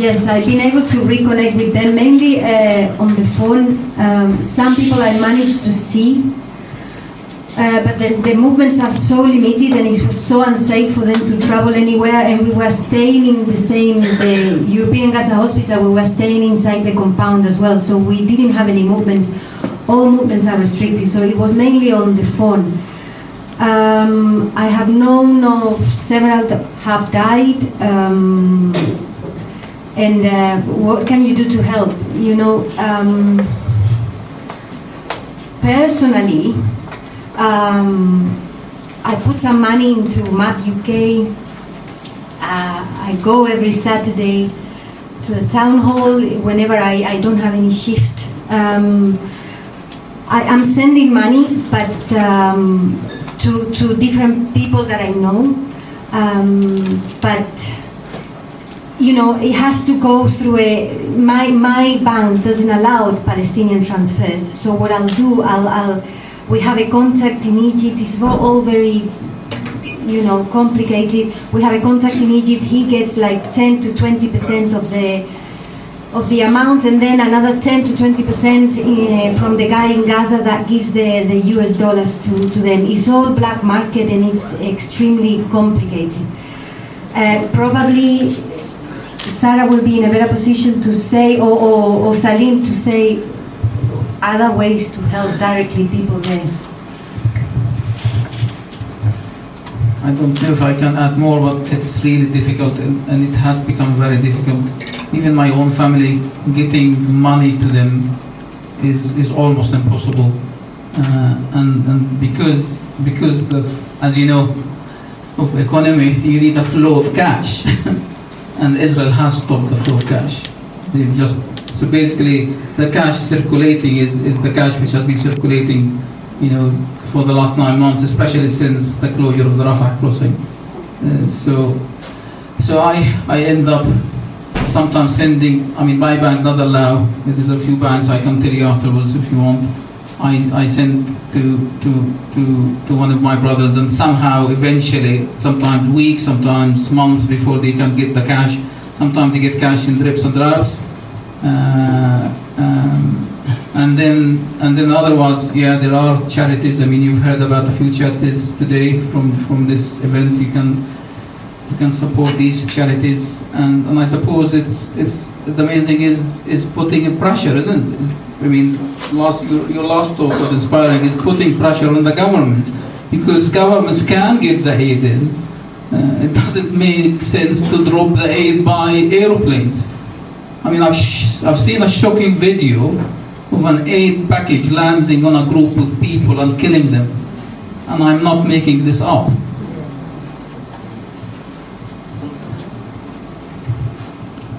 Yes, I've been able to reconnect with them, mainly on the phone. Some people I managed to see, but the movements are so limited and it was so unsafe for them to travel anywhere, and we were staying in the European Gaza hospital, we were staying inside the compound as well, so we didn't have any movements. All movements are restricted, so it was mainly on the phone. I have known of several that have died, and what can you do to help? You know, personally, I put some money into MAP UK. I go every Saturday to the town hall whenever I don't have any shift. I'm sending money, but to different people that I know, but you know, it has to go through my bank doesn't allow Palestinian transfers. So what I'll do, we have a contact in Egypt. It's all very, you know, complicated. We have a contact in Egypt. He gets like 10 to 20% of the amount, and then another 10 to 20% from the guy in Gaza that gives the US dollars to them. It's all black market and it's extremely complicated. Probably Sarah will be in a better position to say, or Salim to say other ways to help directly people there. I don't know if I can add more, but it's really difficult, and it has become very difficult. Even my own family, getting money to them is almost impossible, and because of, as you know, of economy, you need a flow of cash, and Israel has stopped the flow of cash. They've just, so basically the cash circulating is the cash which has been circulating, you know, for the last 9 months, especially since the closure of the Rafah crossing. So I end up sometimes sending, I mean, my bank does allow, there's a few banks I can tell you afterwards if you want. I send to one of my brothers, and somehow eventually, sometimes weeks, sometimes months before they can get the cash. Sometimes they get cash in drips and drabs. And then otherwise, yeah, there are charities. I mean, you've heard about a few charities today from this event. You can support these charities, and I suppose it's the main thing is putting a pressure, isn't it? I mean, your last talk was inspiring. Is putting pressure on the government, because governments can get the aid in. It doesn't make sense to drop the aid by aeroplanes. I mean, I've seen a shocking video of an aid package landing on a group of people and killing them, and I'm not making this up.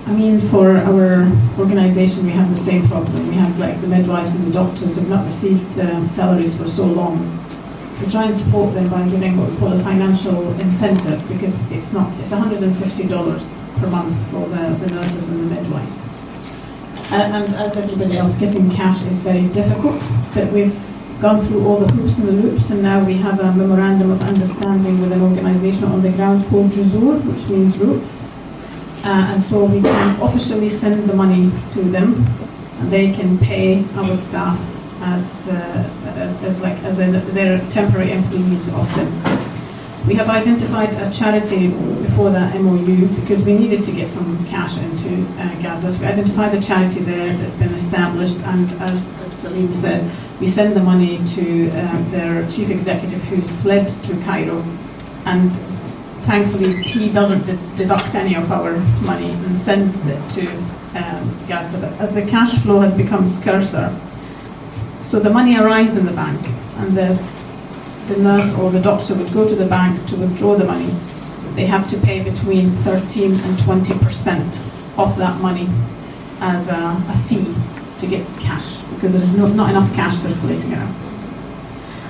I mean, for our organization, we have the same problem. We have like the midwives and the doctors who have not received salaries for so long. So we try and support them by giving what we call a financial incentive, because it's $150 per month for the nurses and the midwives. And as everybody else, getting cash is very difficult, but we've gone through all the hoops and the loops, and now we have a memorandum of understanding with an organization on the ground called Juzur, which means roots. And so we can officially send the money to them, and they can pay our staff as their temporary employees of them. We have identified a charity before the MOU because we needed to get some cash into Gaza. So we identified a charity there that's been established, and as Salim said, we send the money to their chief executive who fled to Cairo, and thankfully he doesn't deduct any of our money and sends it to Gaza. But as the cash flow has become scarcer, so the money arrives in the bank, and the nurse or the doctor would go to the bank to withdraw the money. They have to pay between 13 and 20% of that money as a fee to get cash, because there's not enough cash circulating around.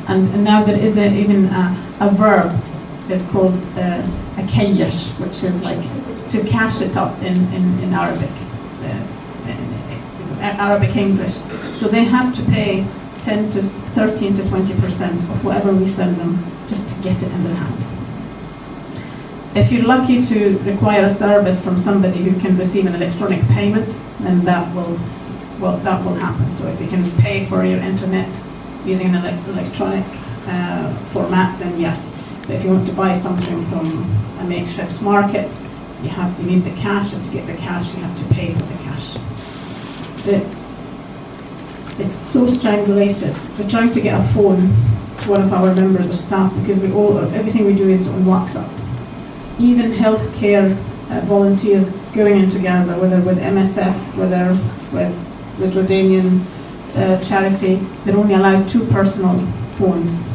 And now there is even a verb. It's called a kayash, which is like to cash it up in Arabic, Arabic English. So they have to pay 13 to 20% of whatever we send them just to get it in their hand. If you're lucky to require a service from somebody who can receive an electronic payment, then that will happen. So if you can pay for your internet using an electronic format, then yes. But if you want to buy something from a makeshift market, you need the cash, and to get the cash, you have to pay for the cash. It's so strangulated. We're trying to get a phone to one of our members of staff because everything we do is on WhatsApp. Even healthcare volunteers going into Gaza, whether with MSF, whether with the Jordanian charity, they're only allowed 2 personal phones.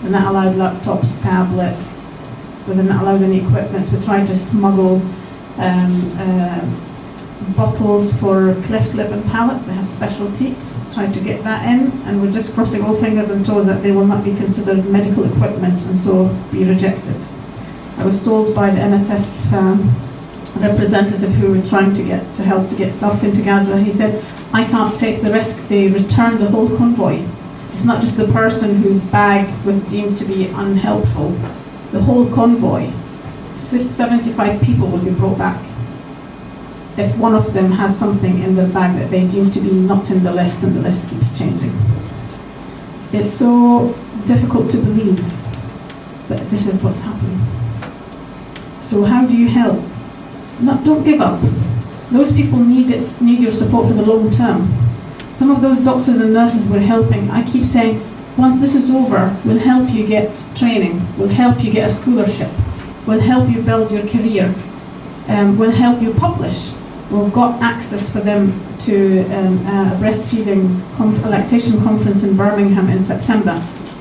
They're not allowed laptops, tablets. They're not allowed any equipment. We're trying to smuggle bottles for cleft lip and palate. They have special teats. Trying to get that in, and we're just crossing all fingers and toes that they will not be considered medical equipment and so be rejected. I was told by the MSF representative who were trying to help to get stuff into Gaza, he said, I can't take the risk. They returned the whole convoy. It's not just the person whose bag was deemed to be unhelpful. The whole convoy, 75 people will be brought back. If one of them has something in their bag that they deem to be not in the list, and the list keeps changing. It's so difficult to believe, but this is what's happening. So how do you help? Don't give up. Those people need your support for the long term. Some of those doctors and nurses we're helping, I keep saying, once this is over, we'll help you get training, we'll help you get a scholarship, we'll help you build your career, we'll help you publish. We've got access for them to a breastfeeding lactation conference in Birmingham in September.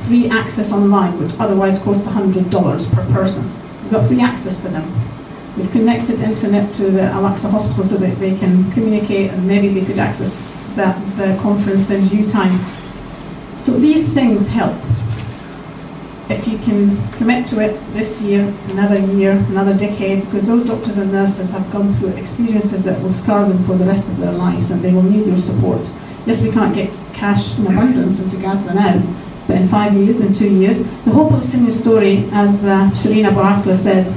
Free access online, which otherwise costs $100 per person. We've got free access for them. We've connected internet to the Al-Aqsa Hospital so that they can communicate, and maybe they could access the conference in due time. So these things help. If you can commit to it this year, another decade, because those doctors and nurses have gone through experiences that will scar them for the rest of their lives, and they will need your support. Yes, we can't get cash in abundance into Gaza now, but in 5 years, in 2 years, the whole Palestinian story, as Shireen Abu Akleh said,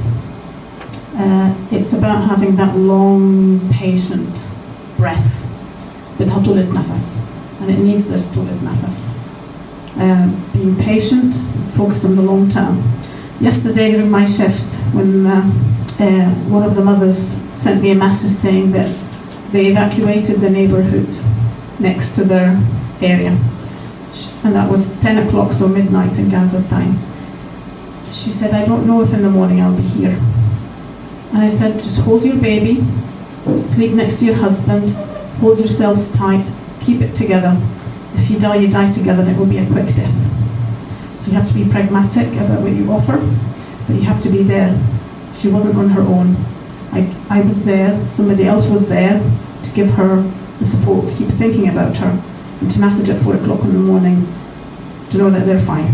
it's about having that long, patient breath, بدها طولة نفس, and it needs this طولة نفس. Being patient, focus on the long term. Yesterday during my shift, when one of the mothers sent me a message saying that they evacuated the neighborhood next to their area, and that was 10 o'clock, so midnight in Gaza's time. She said, I don't know if in the morning I'll be here. And I said, just hold your baby, sleep next to your husband, hold yourselves tight, keep it together. If you die together, and it will be a quick death. So you have to be pragmatic about what you offer, but you have to be there. She wasn't on her own. I was there, somebody else was there to give her the support, to keep thinking about her, and to message at 4 o'clock in the morning to know that they're fine.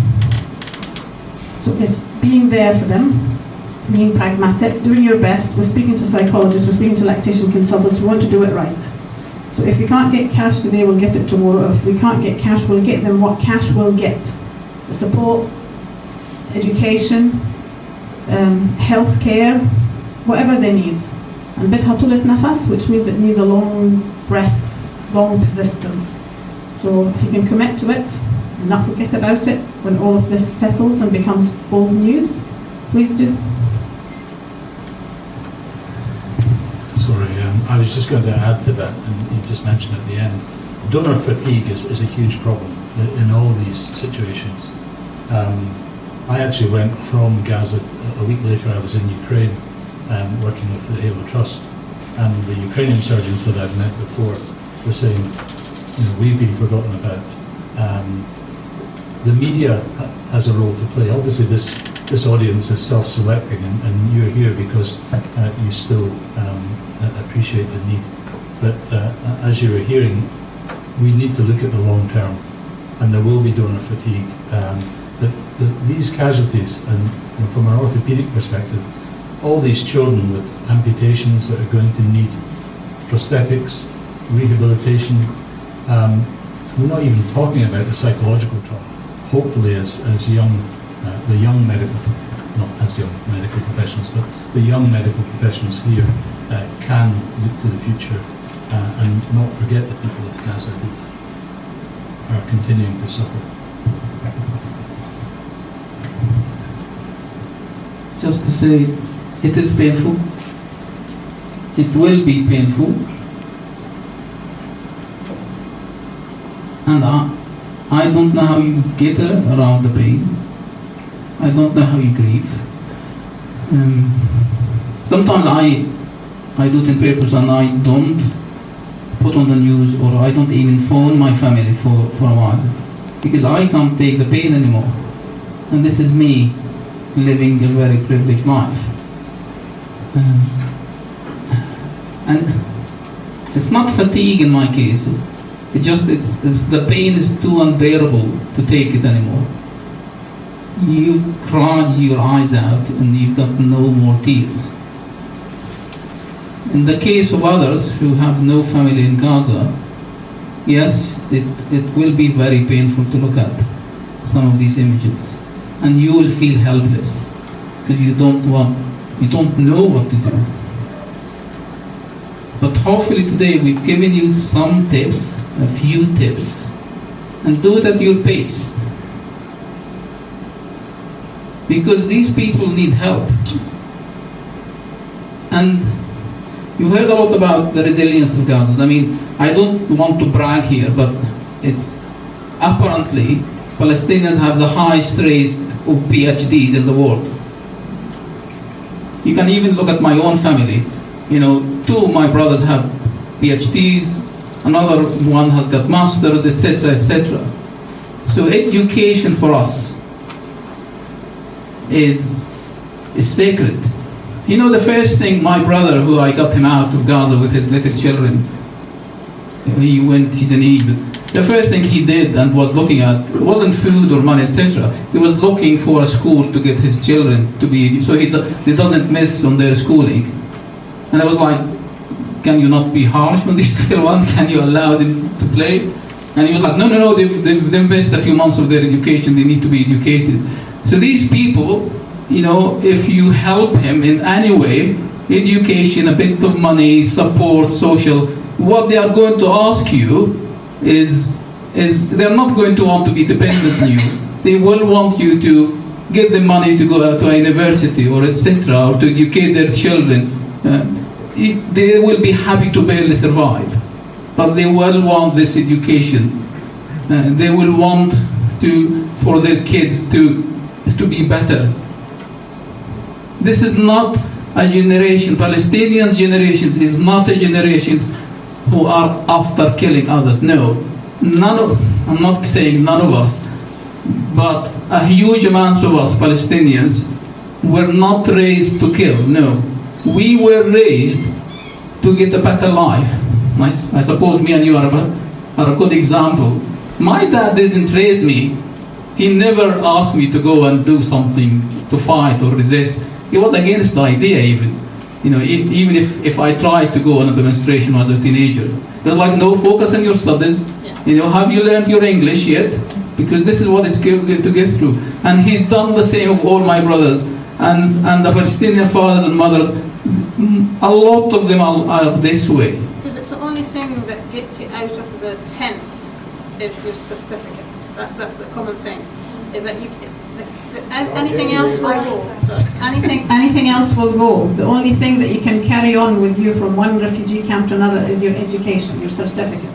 So it's being there for them, being pragmatic, doing your best. We're speaking to psychologists, we're speaking to lactation consultants, we want to do it right. So if we can't get cash today, we'll get it tomorrow. If we can't get cash, we'll get them what cash will get. The support, education, health care, whatever they need. And بدها طولة نفس, which means it needs a long breath, long persistence. So if you can commit to it and not forget about it when all of this settles and becomes old news, please do. Sorry, I was just going to add to that, and you just mentioned at the end, donor fatigue is a huge problem in all these situations. I actually went from Gaza a week later. I was in Ukraine working with the Halo Trust, and the Ukrainian surgeons that I've met before were saying, we've been forgotten about. The media has a role to play. Obviously this audience is self-selecting, and you're here because you still appreciate the need. But as you were hearing, we need to look at the long term, and there will be donor fatigue. These casualties, and from an orthopedic perspective, all these children with amputations that are going to need prosthetics, rehabilitation, we're not even talking about the psychological trauma. Hopefully, as the young medical not as young medical professionals, but the young medical professionals here can look to the future and not forget the people of Gaza who are continuing to suffer. Just to say, it is painful. It will be painful. And I don't know how you get around the pain. I don't know how you grieve. Sometimes I do it in purpose and I don't put on the news, or I don't even phone my family for a while, because I can't take the pain anymore. And this is me living a very privileged life. And it's not fatigue in my case. It's the pain is too unbearable to take it anymore. You've cried your eyes out and you've got no more tears. In the case of others who have no family in Gaza, yes, it will be very painful to look at some of these images. And you will feel helpless because you don't know what to do. But hopefully today we've given you some tips, a few tips, and do it at your pace. Because these people need help. And you heard a lot about the resilience of Gaza. I mean, I don't want to brag here, but it's apparently Palestinians have the highest rate of PhDs in the world. You can even look at my own family. You know, 2 of my brothers have PhDs, another one has got masters, etc., etc. So education for us is sacred. You know, the first thing my brother, who I got him out of Gaza with his little children, he's in Egypt. The first thing he did and was looking at wasn't food or money, etc. He was looking for a school to get his children to be, so he doesn't miss on their schooling. And I was like, can you not be harsh on these little ones? Can you allow them to play? And he was like, no, they've missed a few months of their education, they need to be educated. So these people, you know, if you help him in any way, education, a bit of money, support, social, what they are going to ask you is they're not going to want to be dependent on you. They will want you to give them money to go to a university or etc. or to educate their children. They will be happy to barely survive, but they will want this education. They will want for their kids to be better. This is not a generation, Palestinians' generations is not a generation who are after killing others. No, I'm not saying none of us, but a huge amount of us Palestinians were not raised to kill. No, we were raised to get a better life. I suppose me and you are a good example. My dad didn't raise me. He never asked me to go and do something, to fight or resist. He was against the idea even. You know, even if I tried to go on a demonstration as a teenager. It was like, no, focus on your studies. Yeah. You know, have you learned your English yet? Because this is what it's going to get through. And he's done the same of all my brothers. And the Palestinian fathers and mothers, a lot of them are this way. Because it's the only thing that gets you out of the tent is your certificate. That's the common thing. Is that anything else will go. Sorry. Anything else will go. The only thing that you can carry on with you from one refugee camp to another is your education, your certificate.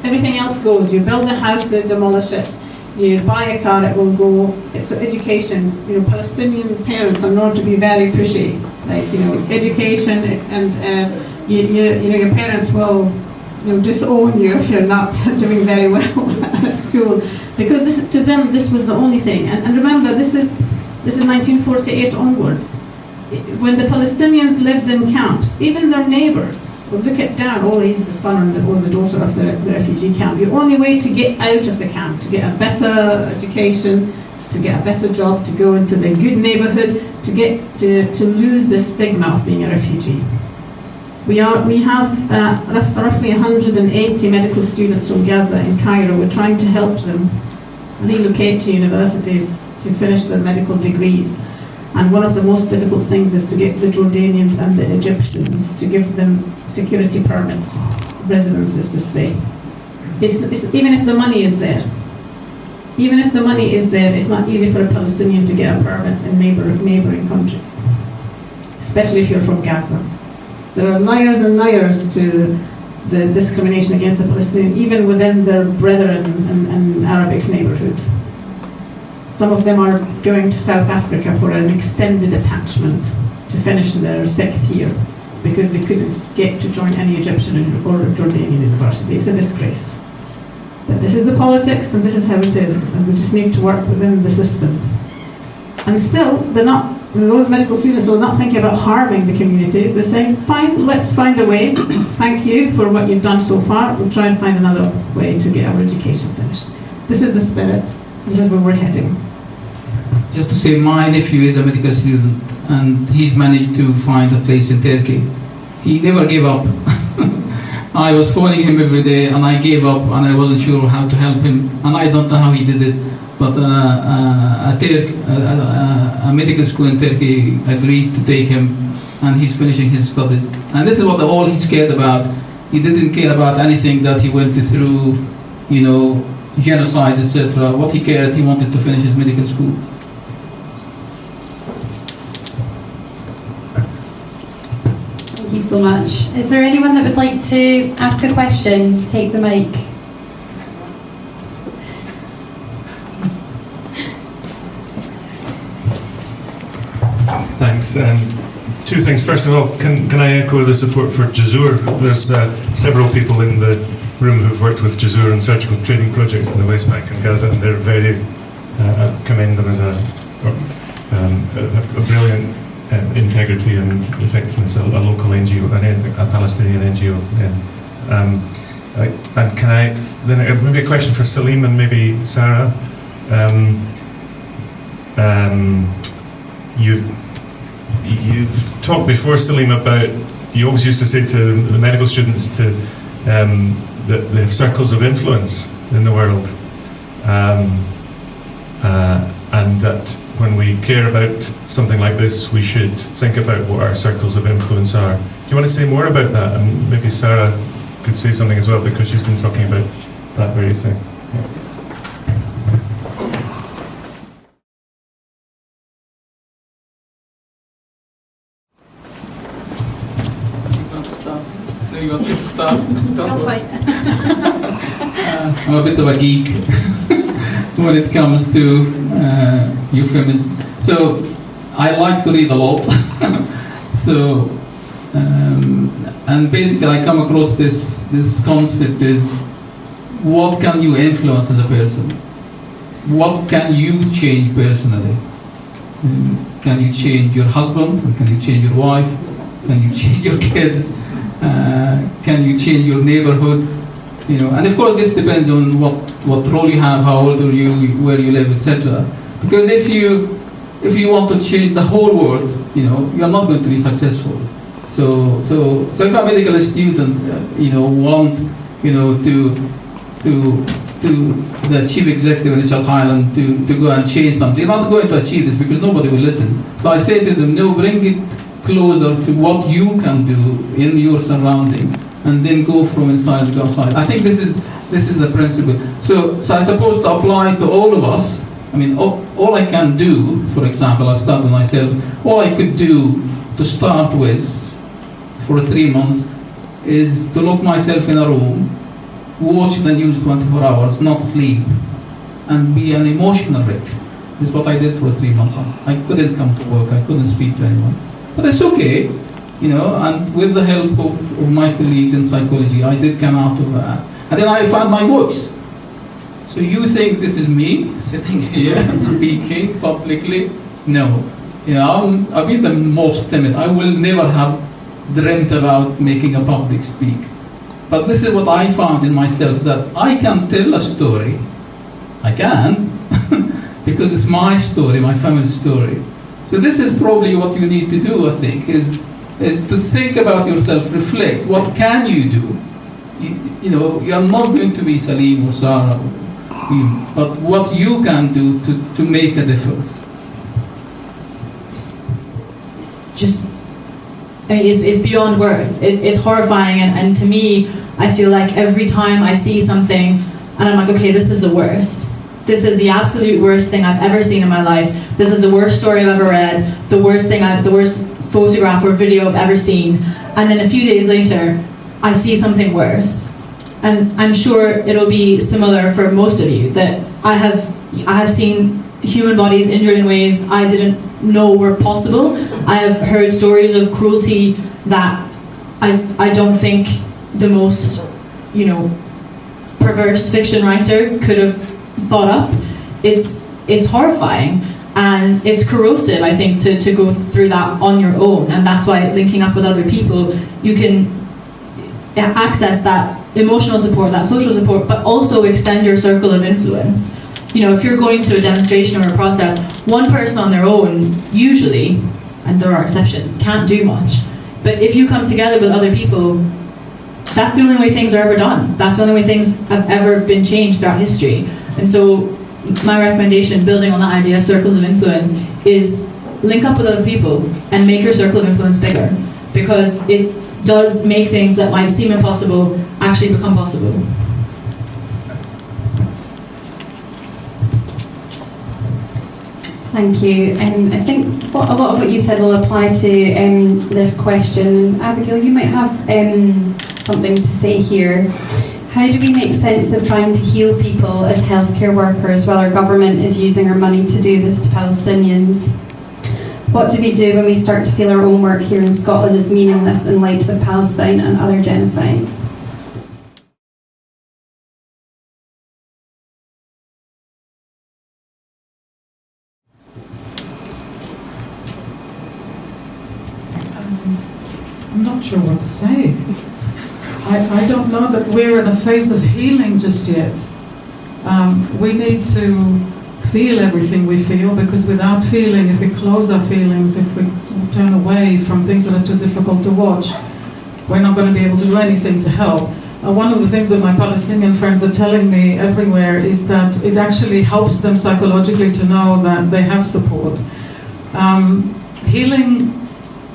Everything else goes. You build a house, they demolish it. You buy a car, it will go. It's education. You know, Palestinian parents are known to be very pushy. Like, you know, education, and you know, your parents will, you know, disown you if you're not doing very well at school, because to them this was the only thing. And remember, this is 1948 onwards. When the Palestinians lived in camps, even their neighbours would look it down. Oh, he's the son or the daughter of the refugee camp. Your only way to get out of the camp, to get a better education, to get a better job, to go into the good neighbourhood, to lose the stigma of being a refugee. We have roughly 180 medical students from Gaza in Cairo. We're trying to help them relocate to universities to finish their medical degrees. And one of the most difficult things is to get the Jordanians and the Egyptians to give them security permits, residences to stay. Even if the money is there, it's not easy for a Palestinian to get a permit in neighboring countries, especially if you're from Gaza. There are layers and layers to the discrimination against the Palestinian, even within their brethren and Arabic neighborhood. Some of them are going to South Africa for an extended attachment to finish their 6th year because they couldn't get to join any Egyptian or Jordanian university. It's a disgrace. But this is the politics and this is how it is, and we just need to work within the system. And still, those medical students are not thinking about harming the communities. They're saying, fine, let's find a way. Thank you for what you've done so far. We'll try and find another way to get our education finished. This is the spirit. This is where we're heading. Just to say, my nephew is a medical student and he's managed to find a place in Turkey. He never gave up. I was phoning him every day and I gave up and I wasn't sure how to help him, and I don't know how he did it, but a medical school in Turkey agreed to take him and he's finishing his studies. And this is what all he's cared about. He didn't care about anything that he went through, genocide, etc. What he cared, he wanted to finish his medical school. Thank you so much. Is there anyone that would like to ask a question? Take the mic. Thanks. Two things. First of all, can I echo the support for Jazur? There's several people in the room who've worked with Jazur on surgical training projects in the West Bank and Gaza, and they're very, I commend them as a brilliant integrity and effectiveness, a local NGO, a Palestinian NGO. And can I, then maybe a question for Salim and maybe Sarah. You've talked before, Salim, about, you always used to say to the medical students that they have circles of influence in the world, and that when we care about something like this, we should think about what our circles of influence are. Do you want to say more about that? And maybe Sarah could say something as well, because she's been talking about that very thing. Yeah. I'm a bit of a geek when it comes to euphemism. So I like to read a lot. So and basically I come across this concept is, what can you influence as a person? What can you change personally? Can you change your husband? Can you change your wife? Can you change your kids? Can you change your neighborhood? And of course this depends on what role you have, how old are you, where you live, etc. Because if you want to change the whole world, you are not going to be successful. So if a medical student, want, to the chief executive in NHS Highland to go and change something, you're not going to achieve this because nobody will listen. So I say to them, no, bring it closer to what you can do in your surrounding, and then go from inside to outside. I think this is the principle. So I suppose to apply to all of us. I mean, all I can do, for example, I start with myself. All I could do to start with for 3 months is to lock myself in a room, watch the news 24 hours, not sleep, and be an emotional wreck. This is what I did for 3 months. I couldn't come to work. I couldn't speak to anyone. But it's okay, and with the help of my colleagues in psychology, I did come out of that. And then I found my voice. So you think this is me sitting here and speaking publicly? No. I've been the most timid. I will never have dreamt about making a public speak. But this is what I found in myself, that I can tell a story. I can, because it's my story, my family's story. So this is probably what you need to do, I think, is to think about yourself, reflect. What can you do? You're not going to be Salim or Sarah, but what you can do to make a difference. just, I mean, it's beyond words. It's horrifying, and to me, I feel like every time I see something, and I'm like, okay, this is the worst. This is the absolute worst thing I've ever seen in my life. This is the worst story I've ever read. The worst photograph or video I've ever seen. And then a few days later, I see something worse. And I'm sure it'll be similar for most of you, that I have seen human bodies injured in ways I didn't know were possible. I have heard stories of cruelty that I don't think the most, perverse fiction writer could have thought up. It's horrifying, and it's corrosive, I think, to go through that on your own. And that's why linking up with other people, you can access that emotional support, that social support, but also extend your circle of influence. If you're going to a demonstration or a protest, one person on their own, usually, and there are exceptions, can't do much. But if you come together with other people, that's the only way things are ever done. That's the only way things have ever been changed throughout history. And so my recommendation, building on that idea of circles of influence, is link up with other people and make your circle of influence bigger, because it does make things that might seem impossible actually become possible. Thank you. I think a lot of what you said will apply to this question. Abigail, you might have something to say here. How do we make sense of trying to heal people as healthcare workers while our government is using our money to do this to Palestinians? What do we do when we start to feel our own work here in Scotland is meaningless in light of Palestine and other genocides? I'm not sure what to say. I don't know that we're in a phase of healing just yet. We need to feel everything we feel, because without feeling, if we close our feelings, if we turn away from things that are too difficult to watch, we're not going to be able to do anything to help. One of the things that my Palestinian friends are telling me everywhere is that it actually helps them psychologically to know that they have support.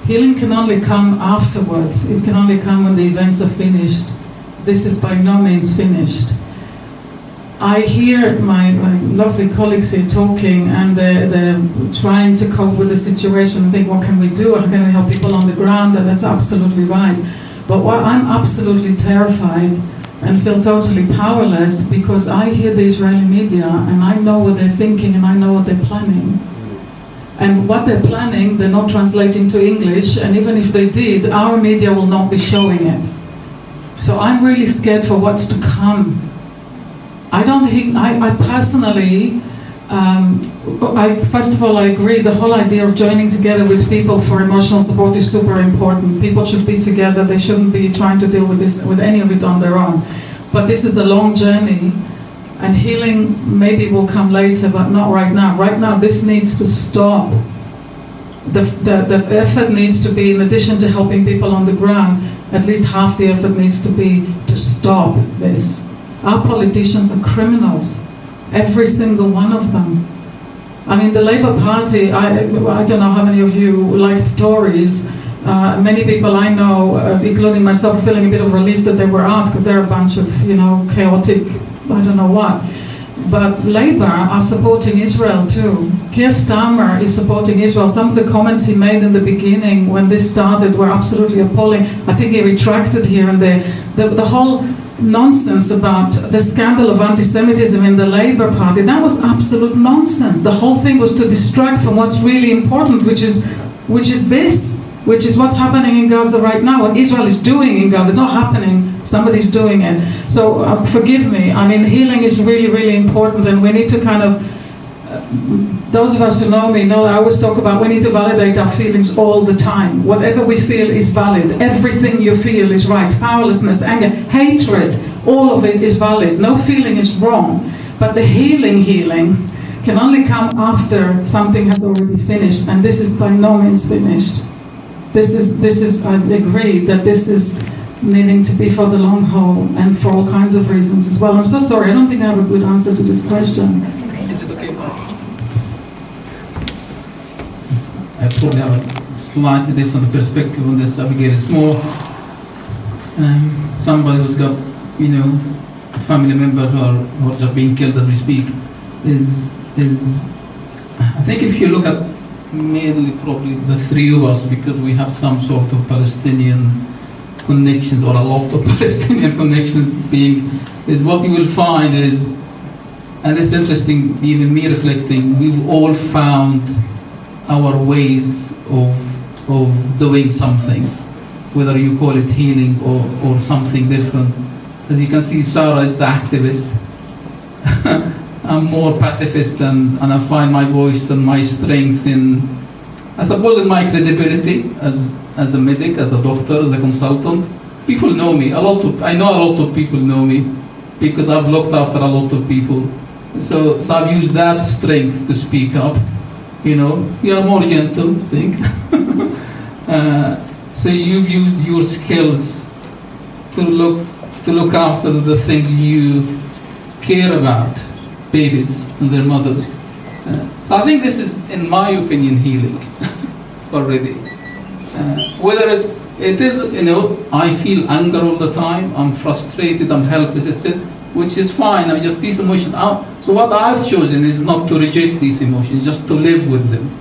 Healing can only come afterwards. It can only come when the events are finished. This is by no means finished. I hear my lovely colleagues here talking, and they're trying to cope with the situation and think, what can we do? How can we help people on the ground? And that's absolutely right. But I'm absolutely terrified and feel totally powerless, because I hear the Israeli media and I know what they're thinking and I know what they're planning. And what they're planning, they're not translating to English, and even if they did, our media will not be showing it. So I'm really scared for what's to come. I personally, first of all, I agree, the whole idea of joining together with people for emotional support is super important. People should be together, they shouldn't be trying to deal with this, with any of it on their own. But this is a long journey, and healing maybe will come later, but not right now. Right now, this needs to stop. The effort needs to be, in addition to helping people on the ground, at least half the effort needs to be to stop this. Our politicians are criminals, every single one of them. I mean, the Labour Party, I don't know how many of you liked Tories. Many people I know, including myself, feeling a bit of relief that they were out, because they're a bunch of, chaotic, I don't know what. But Labour are supporting Israel too. Keir Starmer is supporting Israel. Some of the comments he made in the beginning when this started were absolutely appalling. I think he retracted here and there. The whole nonsense about the scandal of anti-Semitism in the Labour Party, that was absolute nonsense. The whole thing was to distract from what's really important, which is what's happening in Gaza right now, what Israel is doing in Gaza. It's not happening, somebody's doing it. So forgive me, I mean, healing is really, really important, and we need to kind of, those of us who know me know that I always talk about we need to validate our feelings all the time. Whatever we feel is valid. Everything you feel is right. Powerlessness, anger, hatred, all of it is valid. No feeling is wrong. But the healing can only come after something has already finished, and this is by no means finished. This is I agree that this is needing to be for the long haul and for all kinds of reasons as well. I'm so sorry, I don't think I have a good answer to this question. I probably have a slightly different perspective on this, Abigail. It's more somebody who's got, family members who are just being killed as we speak. Is I think if you look at mainly probably the three of us, because we have some sort of Palestinian connections or a lot of Palestinian connections, is what you will find is, and it's interesting, even me reflecting, we've all found our ways of doing something, whether you call it healing or something different. As you can see, Sarah is the activist. I'm more pacifist, and I find my voice and my strength in, I suppose, in my credibility as a medic, as a doctor, as a consultant. People know me. I know a lot of people know me because I've looked after a lot of people. So I've used that strength to speak up. You are more gentle, I think. So you've used your skills to look after the things you care about, babies and their mothers. So I think this is, in my opinion, healing already. Whether it is, I feel anger all the time, I'm frustrated, I'm helpless, etc., which is fine. I'm just these emotions out. So what I've chosen is not to reject these emotions, just to live with them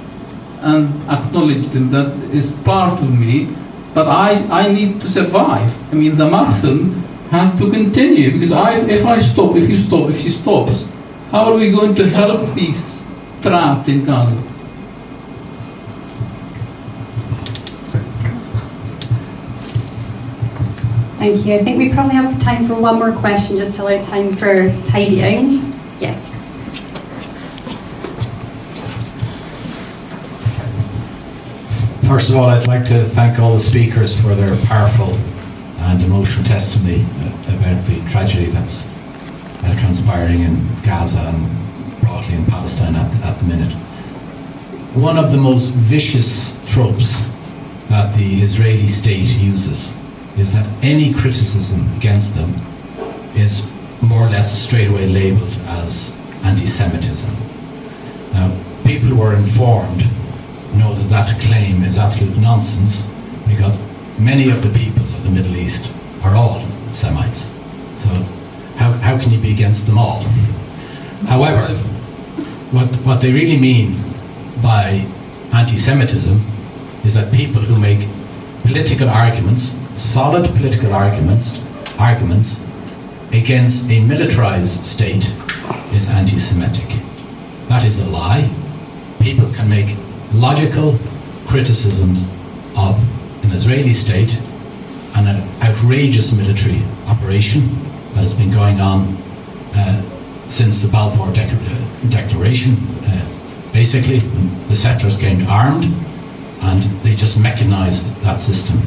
and acknowledge them. That is part of me, but I need to survive. I mean, the marathon has to continue, because if I stop, if you stop, if she stops, how are we going to help these trapped in Gaza? Thank you. I think we probably have time for one more question, just to allow time for tidying. Yeah. First of all, I'd like to thank all the speakers for their powerful and emotional testimony about the tragedy that's transpiring in Gaza and broadly in Palestine at the minute. One of the most vicious tropes that the Israeli state uses is that any criticism against them is more or less straight away labelled as anti-Semitism. Now, people who are informed know that that claim is absolute nonsense, because many of the peoples of the Middle East are all Semites. So how can you be against them all? However, what they really mean by anti-Semitism is that people who make political arguments, solid political arguments against a militarized state is anti-Semitic. That is a lie. People can make logical criticisms of an Israeli state and an outrageous military operation that has been going on since the Balfour Declaration. Basically, the settlers came armed and they just mechanized that system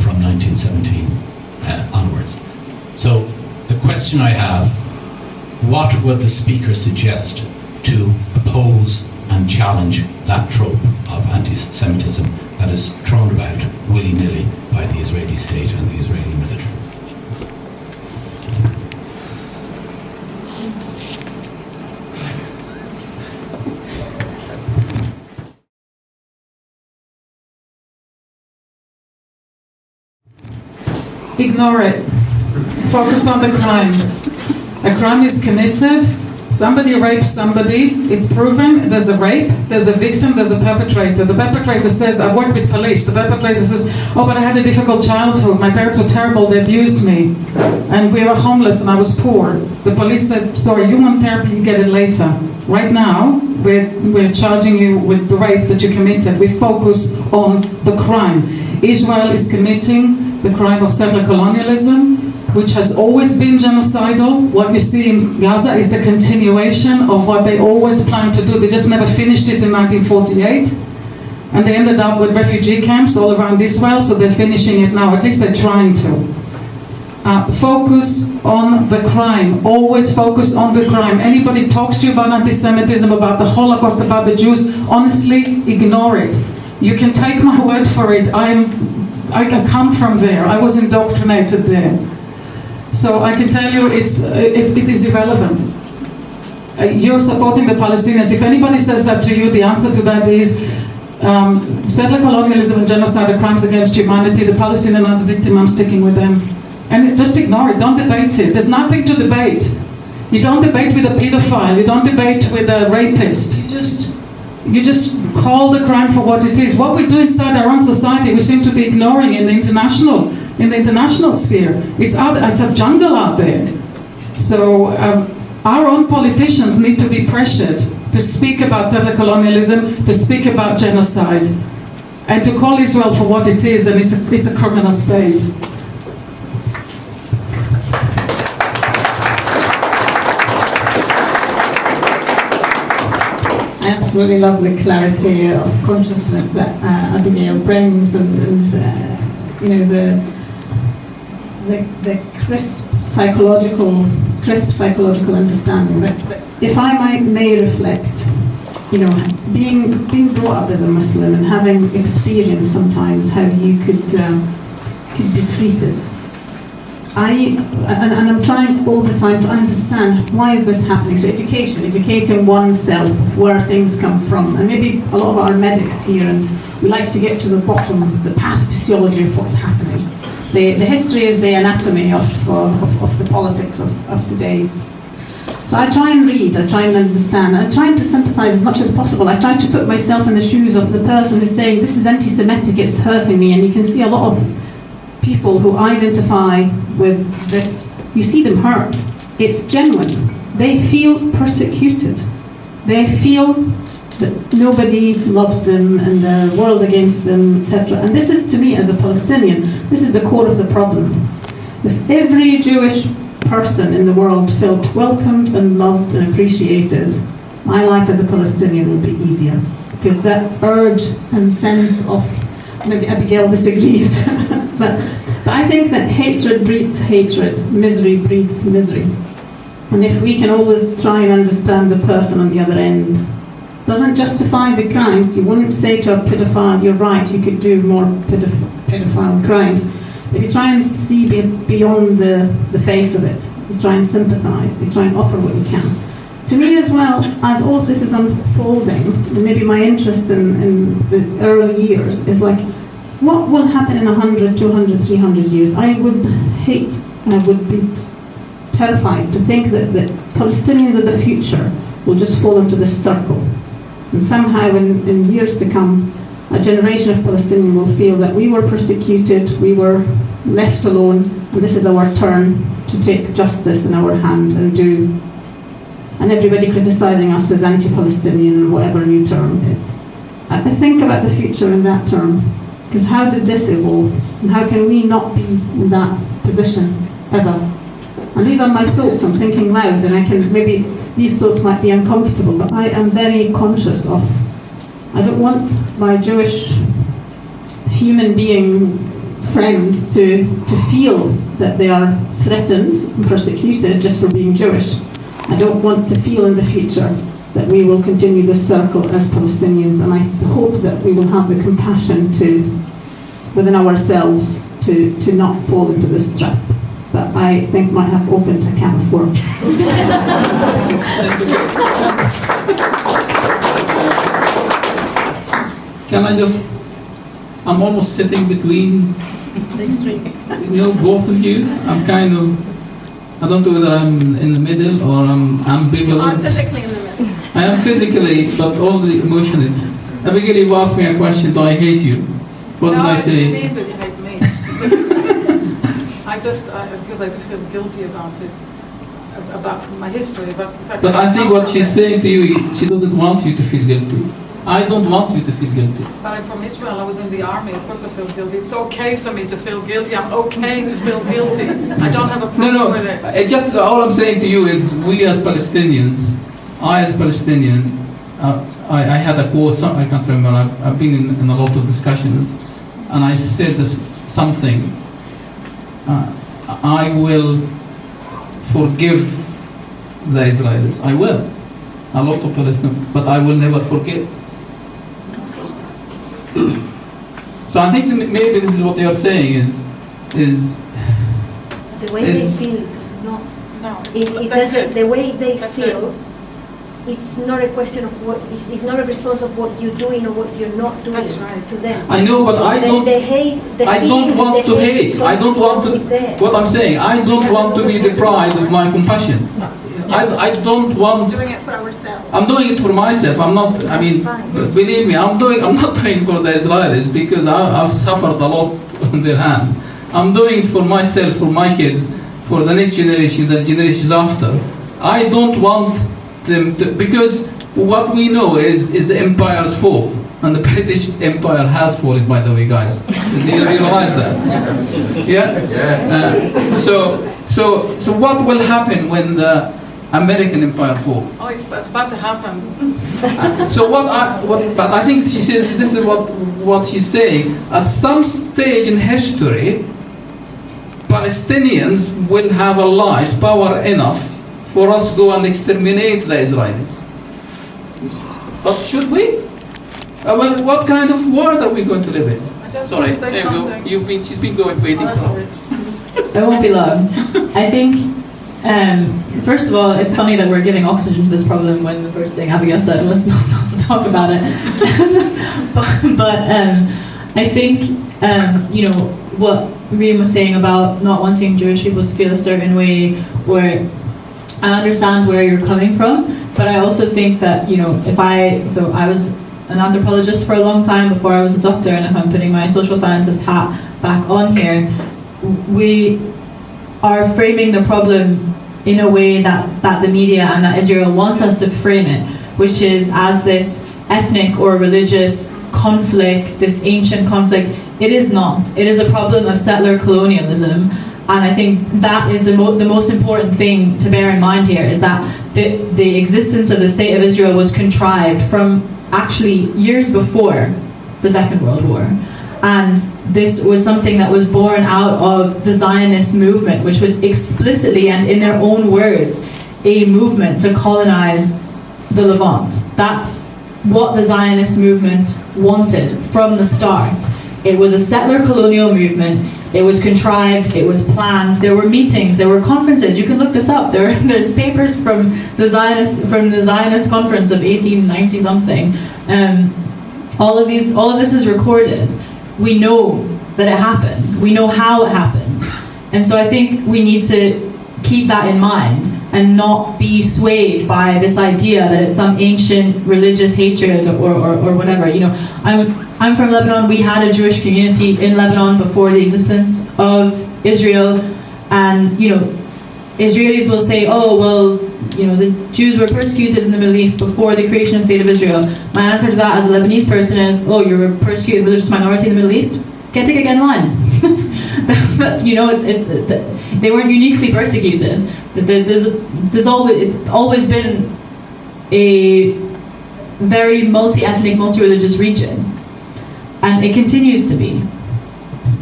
from 1917 onwards. So the question I have, what would the speaker suggest to oppose and challenge that trope of anti-Semitism that is thrown about willy-nilly by the Israeli state and the Israeli military? Ignore it. Focus on the crime. A crime is committed. Somebody rapes somebody. It's proven. There's a rape. There's a victim. There's a perpetrator. The perpetrator says, "I work with police." The perpetrator says, "Oh, but I had a difficult childhood. My parents were terrible. They abused me, and we were homeless, and I was poor." The police said, "Sorry, you want therapy? You get it later. Right now, we're charging you with the rape that you committed." We focus on the crime. Israel is committing the crime of settler colonialism, which has always been genocidal. What we see in Gaza is the continuation of what they always planned to do. They just never finished it in 1948. And they ended up with refugee camps all around Israel, so they're finishing it now. At least they're trying to. Focus on the crime. Always focus on the crime. Anybody talks to you about anti-Semitism, about the Holocaust, about the Jews, honestly, ignore it. You can take my word for it. I come from there. I was indoctrinated there. So I can tell you it is irrelevant. You're supporting the Palestinians. If anybody says that to you, the answer to that is, Settler colonialism and genocide are crimes against humanity. The Palestinians are the victim. I'm sticking with them. And just ignore it. Don't debate it. There's nothing to debate. You don't debate with a pedophile. You don't debate with a rapist. You just call the crime for what it is. What we do inside our own society, we seem to be ignoring in the international sphere. It's a jungle out there. So our own politicians need to be pressured to speak about settler colonialism, to speak about genocide, and to call Israel for what it is, and it's a criminal state. I absolutely love the clarity of consciousness that Abigail brings, and you know, the crisp psychological understanding. But if I may reflect, you know, being brought up as a Muslim and having experienced sometimes how you could be treated. I'm trying all the time to understand why is this happening. So educating oneself where things come from, and maybe a lot of our medics here, and we like to get to the bottom, the pathophysiology of what's happening. The history is the anatomy of the politics of today's. So I try and read, I try and understand, I'm trying to sympathise as much as possible. I try to put myself in the shoes of the person who's saying, this is anti-Semitic, it's hurting me, and you can see a lot of people who identify with this, you see them hurt. It's genuine. They feel persecuted. They feel that nobody loves them and the world against them, etc. And this is, to me, as a Palestinian, this is the core of the problem. If every Jewish person in the world felt welcomed and loved and appreciated, my life as a Palestinian would be easier. Because that urge and sense of, maybe Abigail disagrees, but I think that hatred breeds hatred, misery breeds misery. And if we can always try and understand the person on the other end, doesn't justify the crimes. You wouldn't say to a pedophile, you're right, you could do more pedophile crimes. If you try and see beyond the face of it, you try and sympathise, you try and offer what you can. To me as well, as all of this is unfolding, and maybe my interest in the early years is like, what will happen in 100, 200, 300 years? I would be terrified to think that Palestinians of the future will just fall into this circle. And somehow in years to come, a generation of Palestinians will feel that we were persecuted, we were left alone, and this is our turn to take justice in our hand and everybody criticising us as anti-Palestinian, whatever new term is. I think about the future in that term. Because how did this evolve? And how can we not be in that position ever? And these are my thoughts, I'm thinking loud, and maybe these thoughts might be uncomfortable, but I am very conscious of, I don't want my Jewish human being friends to feel that they are threatened and persecuted just for being Jewish. I don't want to feel in the future that we will continue this circle as Palestinians, and I hope that we will have the compassion within ourselves to not fall into this trap. But I think might have opened a can of worms. I'm almost sitting between both of you. I'm kind of, I don't know whether I'm in the middle or I'm ambivalent. I'm physically in the middle. I am physically, but only emotionally. Abigail, you asked me a question, do I hate you? What did I say? No, I didn't mean that you hate me. Because I do feel guilty about it, about my history, about the fact But that I think what she's saying to you, she doesn't want you to feel guilty. I don't want you to feel guilty. But I'm from Israel, I was in the army, of course I feel guilty. It's okay for me to feel guilty, I'm okay to feel guilty. I don't have a problem with it. All I'm saying to you is, we as Palestinians, I as Palestinian, I had a quote, I can't remember, I've been in a lot of discussions, and I said something, I will forgive the Israelis, I will, a lot of Palestinians, but I will never forget. So I think maybe this is what you're saying is the way they feel does not. No, It that's doesn't. it. The way they That's feel it's not a question of what, it's not a response of what you're doing or what you're not doing to them. I know, but I don't. The hate, the I don't feeling, want the to hate. I don't want to. is there. What I'm saying, I don't want to be deprived of my compassion. I don't want. Doing it for ourselves. I'm doing it for myself. I'm not. I mean, believe me, I'm not doing it for the Israelis because I've suffered a lot on their hands. I'm doing it for myself, for my kids, for the next generation, the generations after. I don't want them to, because what we know is the empire's fall, and the British Empire has fallen, by the way, guys. Do you realize that? Yeah. So what will happen when the American Empire falls? Oh, it's about to happen. So but I think she says this is what she's saying. At some stage in history, Palestinians will have allies, power enough for us to go and exterminate the Israelis. But should we? Well, what kind of world are we going to live in? I just Sorry, want to say there something. you go. She's been going waiting. Oh, sorry. It won't be long. I think, first of all, it's funny that we're giving oxygen to this problem when the first thing Abigail said was not to talk about it. but I think, what Reem was saying about not wanting Jewish people to feel a certain way, or I understand where you're coming from, but I also think that, I was an anthropologist for a long time before I was a doctor, and if I'm putting my social scientist hat back on here, we are framing the problem in a way that the media and that Israel wants us to frame it, which is as this ethnic or religious conflict, this ancient conflict. It is not. It is a problem of settler colonialism, and I think that is the most important thing to bear in mind here, is that the existence of the State of Israel was contrived from actually years before the Second World War. And this was something that was born out of the Zionist movement, which was explicitly and in their own words a movement to colonize the Levant. That's what the Zionist movement wanted from the start. It was a settler colonial movement. It was contrived. It was planned. There were meetings. There were conferences. You can look this up. There's papers from the Zionist conference of 1890 something. All of this is recorded. We know that it happened. We know how it happened, and so I think we need to keep that in mind and not be swayed by this idea that it's some ancient religious hatred or whatever. I'm from Lebanon. We had a Jewish community in Lebanon before the existence of Israel, and Israelis will say, oh well, the Jews were persecuted in the Middle East before the creation of the State of Israel. My answer to that as a Lebanese person is, oh, you're a persecuted religious minority in the Middle East? Get in line. They weren't uniquely persecuted. It's always been a very multi-ethnic, multi-religious region, and it continues to be.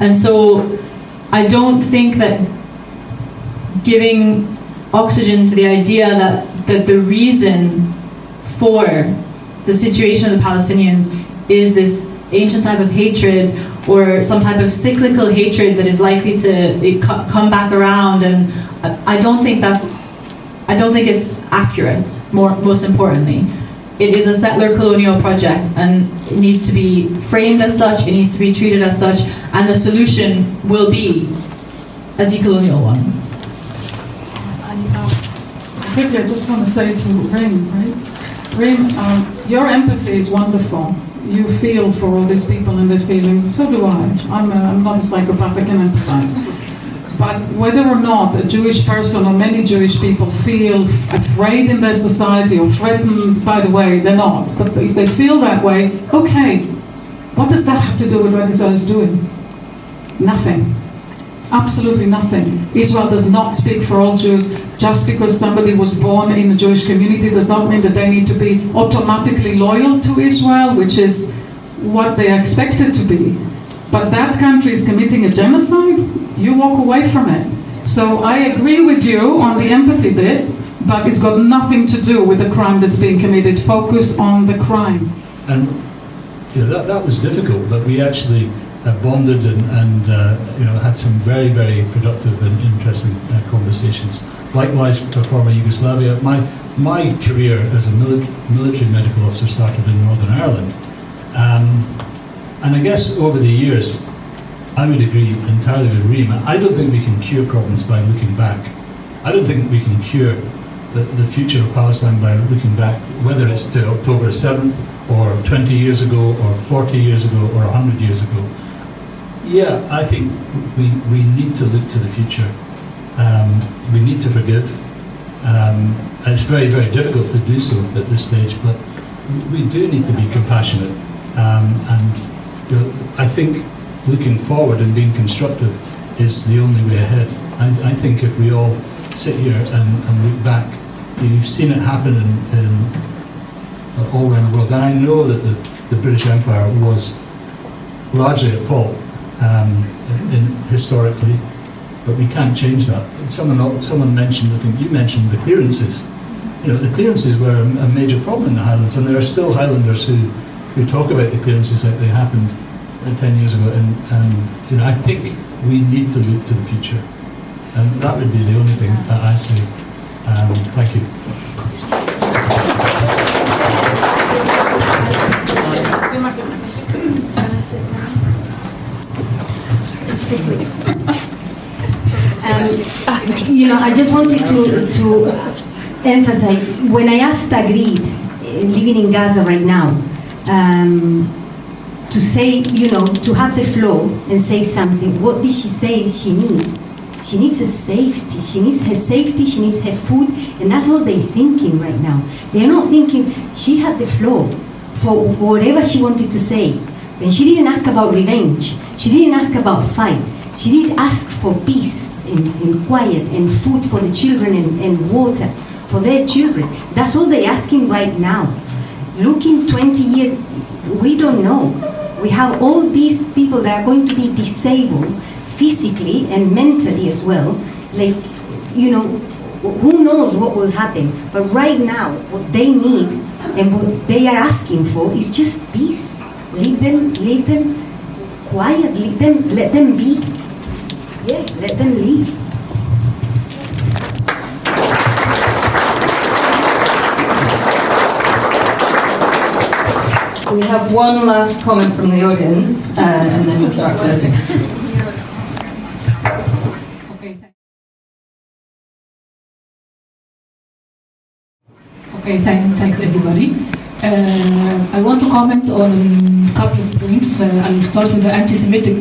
And so I don't think that giving oxygen to the idea that the reason for the situation of the Palestinians is this ancient type of hatred or some type of cyclical hatred that is likely to come back around, and I don't think it's accurate. Most importantly, it is a settler colonial project, and it needs to be framed as such. It needs to be treated as such, and the solution will be a decolonial one. Quickly, I just want to say to Reem, right? Reem, your empathy is wonderful. You feel for all these people and their feelings. So do I. I'm not a psychopath. I can empathize. But whether or not a Jewish person or many Jewish people feel afraid in their society or threatened, by the way, they're not. But if they feel that way, okay. What does that have to do with what Israel is doing? Nothing. Absolutely nothing. Israel does not speak for all Jews. Just because somebody was born in a Jewish community does not mean that they need to be automatically loyal to Israel, which is what they are expected to be. But that country is committing a genocide, you walk away from it. So I agree with you on the empathy bit, but it's got nothing to do with the crime that's being committed. Focus on the crime. And that was difficult, but we actually bonded and had some very, very productive and interesting conversations. Likewise, for former Yugoslavia, my my career as a military medical officer started in Northern Ireland. And I guess over the years, I would agree entirely with Reem. I don't think we can cure problems by looking back. I don't think we can cure the future of Palestine by looking back, whether it's to October 7th, or 20 years ago, or 40 years ago, or 100 years ago. Yeah, I think we need to look to the future. We need to forgive. It's very, very difficult to do so at this stage, but we do need to be compassionate. And you know, I think looking forward and being constructive is the only way ahead. I think if we all sit here and look back, you've seen it happen in all around the world. And I know that the British Empire was largely at fault historically, but we can't change that. Someone mentioned, I think you mentioned, the clearances. You know, the clearances were a major problem in the Highlands, and there are still Highlanders who talk about the clearances like they happened 10 years ago. And you know, I think we need to look to the future, and that would be the only thing that I say. Thank you. You know, I just wanted to emphasize, when I asked Agreed, living in Gaza right now, to say, you know, to have the floor and say something, what did she say she needs? She needs her safety. She needs her safety. She needs her food. And that's all they're thinking right now. They're not thinking, she had the floor for whatever she wanted to say. And she didn't ask about revenge. She didn't ask about fight. She did ask for peace and quiet and food for the children and water for their children. That's all they're asking right now. Looking 20 years, we don't know. We have all these people that are going to be disabled physically and mentally as well. Like, you know, who knows what will happen. But right now, what they need and what they are asking for is just peace. Leave them quiet, let them be. Yeah, let them leave. We have one last comment from the audience, and then we'll start closing. Okay, thanks everybody. I want to comment on a couple of points. I'll start with the anti-Semitic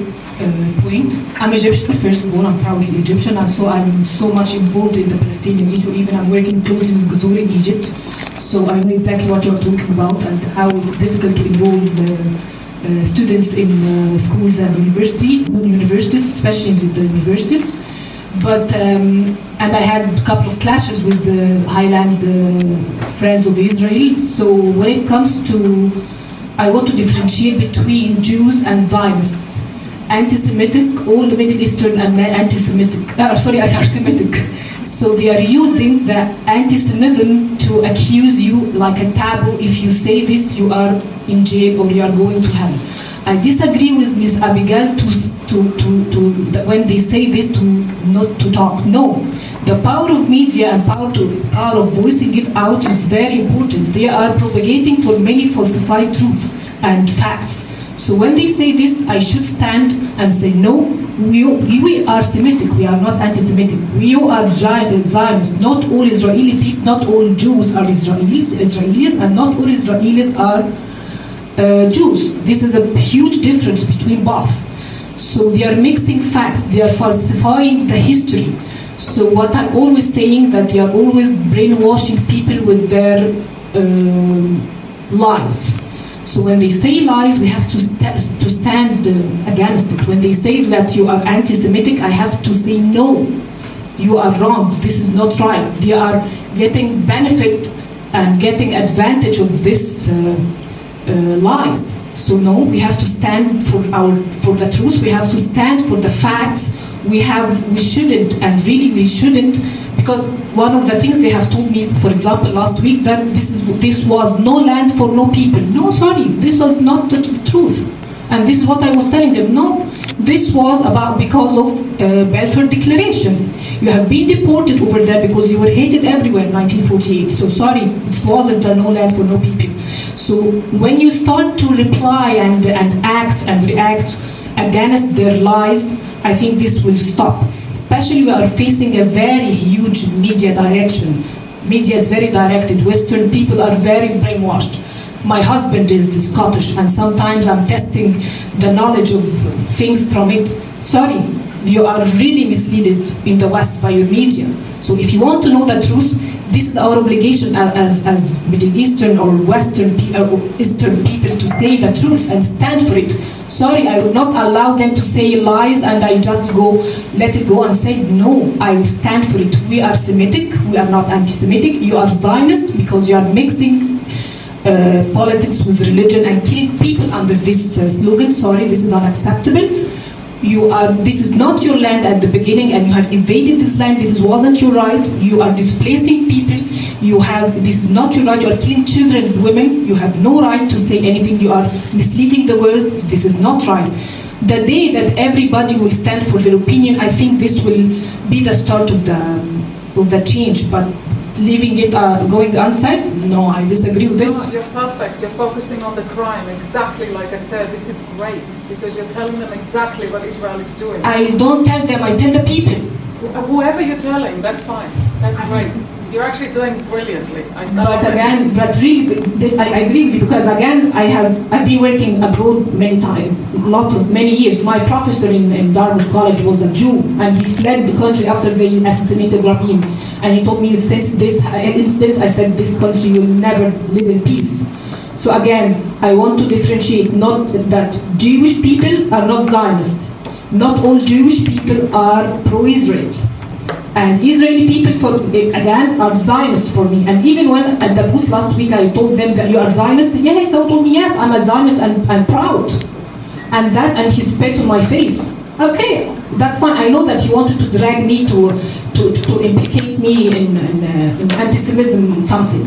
point. I'm Egyptian, first of all, I'm proudly Egyptian, and so I'm so much involved in the Palestinian issue. Even I'm working closely with Gaza in Egypt, so I know exactly what you're talking about and how it's difficult to involve students in schools and universities, especially in the universities. But and I had a couple of clashes with the Highland Friends of Israel. So when it comes to, I want to differentiate between Jews and Zionists. Anti-Semitic, all the Middle Eastern and anti-Semitic, are Semitic. So they are using the anti-Semitism to accuse you like a taboo. If you say this, you are in jail or you are going to hell. I disagree with Ms. Abigail when they say this, to not to talk. No, the power of media and power of voicing it out is very important. They are propagating for many falsified truths and facts. So when they say this, I should stand and say, no, we are Semitic, we are not anti-Semitic. We are Zionists. Not all Israeli people, not all Jews are Israelis, and not all Israelis are Jews. This is a huge difference between both. So they are mixing facts, they are falsifying the history. So what I'm always saying, that they are always brainwashing people with their lies. So when they say lies, we have to stand against it. When they say that you are anti-Semitic, I have to say no, you are wrong, this is not right. They are getting benefit and getting advantage of this lies. So no, we have to stand for the truth. We have to stand for the facts. We shouldn't, and really we shouldn't, because one of the things they have told me, for example, last week, that this was no land for no people. No, sorry, this was not the truth. And this is what I was telling them. No, this was about because of Balfour Declaration. You have been deported over there because you were hated everywhere in 1948. So sorry, it wasn't a no land for no people. So when you start to reply and act and react against their lies, I think this will stop. Especially we are facing a very huge media direction. Media is very directed. Western people are very brainwashed. My husband is Scottish, and sometimes I'm testing the knowledge of things from it. Sorry, you are really misleaded in the West by your media. So if you want to know the truth, this is our obligation as Middle Eastern or Western Eastern people to say the truth and stand for it. Sorry, I will not allow them to say lies and I just let it go and say no, I will stand for it. We are Semitic, we are not anti-Semitic. You are Zionist because you are mixing politics with religion and killing people under this slogan. Sorry, this is unacceptable. This is not your land at the beginning, and you have invaded this land. This wasn't your right. You are displacing people. This is not your right. You are killing children and women. You have no right to say anything. You are misleading the world. This is not right. The day that everybody will stand for their opinion, I think this will be the start of the change. But leaving it going unsaid, no, I disagree with this. No, you're perfect. You're focusing on the crime, exactly like I said. This is great, because you're telling them exactly what Israel is doing. I don't tell them, I tell the people. Whoever you're telling, that's fine. That's great. You're actually doing brilliantly. But really, I agree with you, because again, I've been working abroad many years. My professor in Dartmouth College was a Jew, and he fled the country after they assassinated Rabin. And he told me, since this incident, I said, this country will never live in peace. So again, I want to differentiate, not that Jewish people are not Zionists. Not all Jewish people are pro-Israel. And Israeli people, again, are Zionists for me. And even when at the booth last week I told them that you are Zionist, yes, they told me, yes, I'm a Zionist and I'm proud. And he spat on my face. Okay, that's fine. I know that he wanted to drag me to implicate me in anti-Semitism something.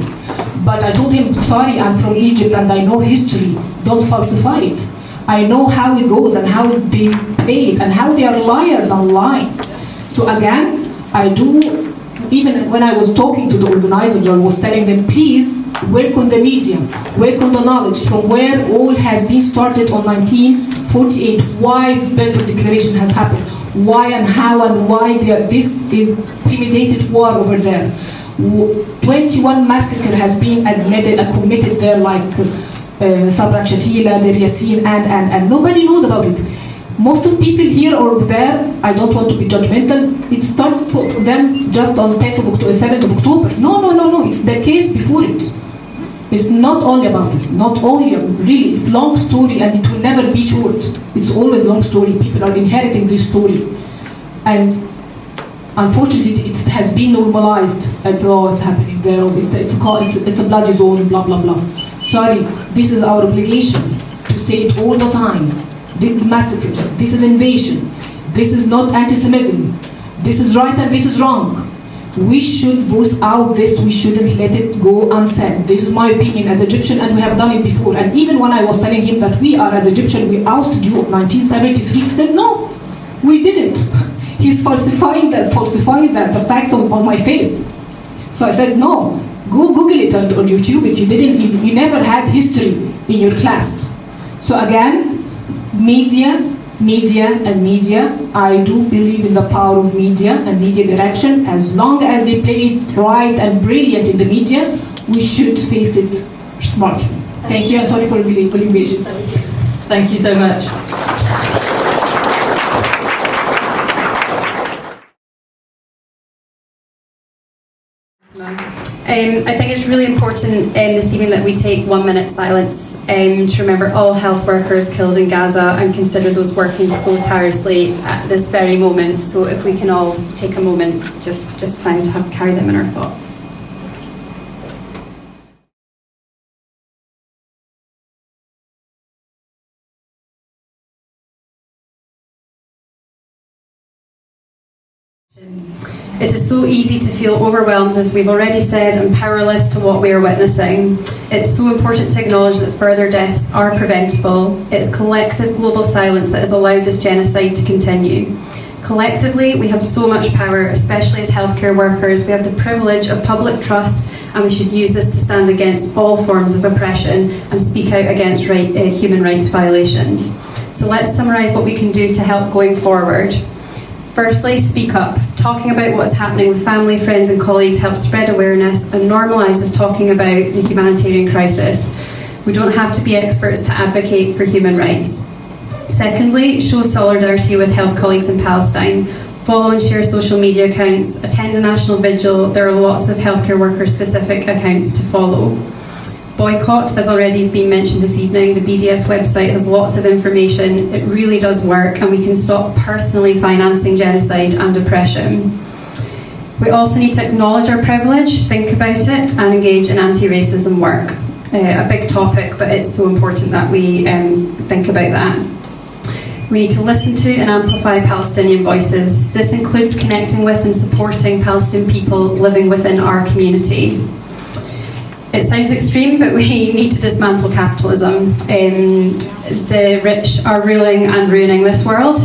But I told him, sorry, I'm from Egypt and I know history. Don't falsify it. I know how it goes and how they play it and how they are liars online. So again, I do, even when I was talking to the organizers, I was telling them, please work on the media, work on the knowledge from where all has been started on 1948, why Balfour Declaration has happened, why and how and why this is premeditated war over there. 21 massacre has been admitted and committed there, like Sabra Chatila, Deir Yassin, and nobody knows about it. Most of people here or there, I don't want to be judgmental, it started for them just on 7th of October. No, it's the case before it. It's not only about this, not only, really, it's long story and it will never be short. It's always long story. People are inheriting this story. And unfortunately, it has been normalized. It's happening there, it's a bloody zone, blah, blah, blah. Sorry, this is our obligation to say it all the time. This is massacre, this is invasion, this is not anti-Semitism, this is right and this is wrong. We should voice out this, we shouldn't let it go unsaid. This is my opinion as Egyptian, and we have done it before. And even when I was telling him that we are as Egyptian, we ousted you in 1973, he said, no, we didn't. He's falsifying the facts on my face. So I said, no, go Google it on YouTube. You never had history in your class. So again, media, I do believe in the power of media and media direction. As long as they play it right and brilliant in the media, we should face it smartly. Thank you, and sorry for being patient. Thank you so much. I think it's really important this evening that we take 1 minute silence to remember all health workers killed in Gaza and consider those working so tirelessly at this very moment. So if we can all take a moment, just time to carry them in our thoughts. It is so easy to feel overwhelmed, as we've already said, and powerless to what we are witnessing. It's so important to acknowledge that further deaths are preventable. It's collective global silence that has allowed this genocide to continue. Collectively, we have so much power, especially as healthcare workers. We have the privilege of public trust, and we should use this to stand against all forms of oppression and speak out against human rights violations. So let's summarise what we can do to help going forward. Firstly, speak up. Talking about what's happening with family, friends and colleagues helps spread awareness and normalises talking about the humanitarian crisis. We don't have to be experts to advocate for human rights. Secondly, show solidarity with health colleagues in Palestine. Follow and share social media accounts. Attend a national vigil. There are lots of healthcare worker-specific accounts to follow. Boycott, as already has been mentioned this evening, the BDS website has lots of information. It really does work, and we can stop personally financing genocide and oppression. We also need to acknowledge our privilege, think about it, and engage in anti-racism work. A big topic, but it's so important that we think about that. We need to listen to and amplify Palestinian voices. This includes connecting with and supporting Palestinian people living within our community. It sounds extreme, but we need to dismantle capitalism. The rich are ruling and ruining this world.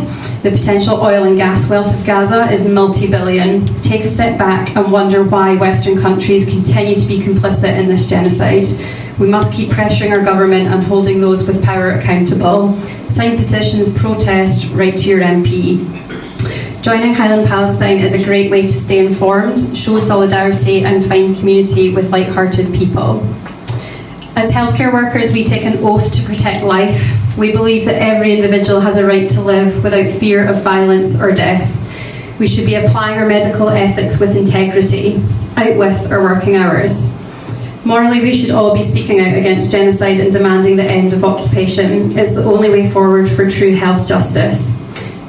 The potential oil and gas wealth of Gaza is multi-billion. Take a step back and wonder why Western countries continue to be complicit in this genocide. We must keep pressuring our government and holding those with power accountable. Sign petitions, protest, write to your MP. Joining Highland Palestine is a great way to stay informed, show solidarity and find community with like-hearted people. As healthcare workers, we take an oath to protect life. We believe that every individual has a right to live without fear of violence or death. We should be applying our medical ethics with integrity, out with our working hours. Morally, we should all be speaking out against genocide and demanding the end of occupation. It's the only way forward for true health justice.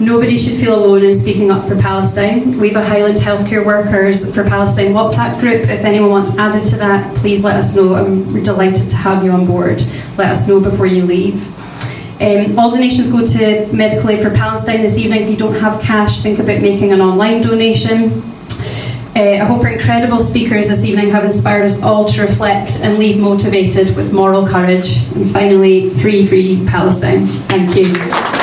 Nobody should feel alone in speaking up for Palestine. We have a Highland Healthcare Workers for Palestine WhatsApp group. If anyone wants added to that, please let us know. I'm delighted to have you on board. Let us know before you leave. All donations go to Medical Aid for Palestine this evening. If you don't have cash, think about making an online donation. I hope our incredible speakers this evening have inspired us all to reflect and leave motivated with moral courage. And finally, free Palestine. Thank you.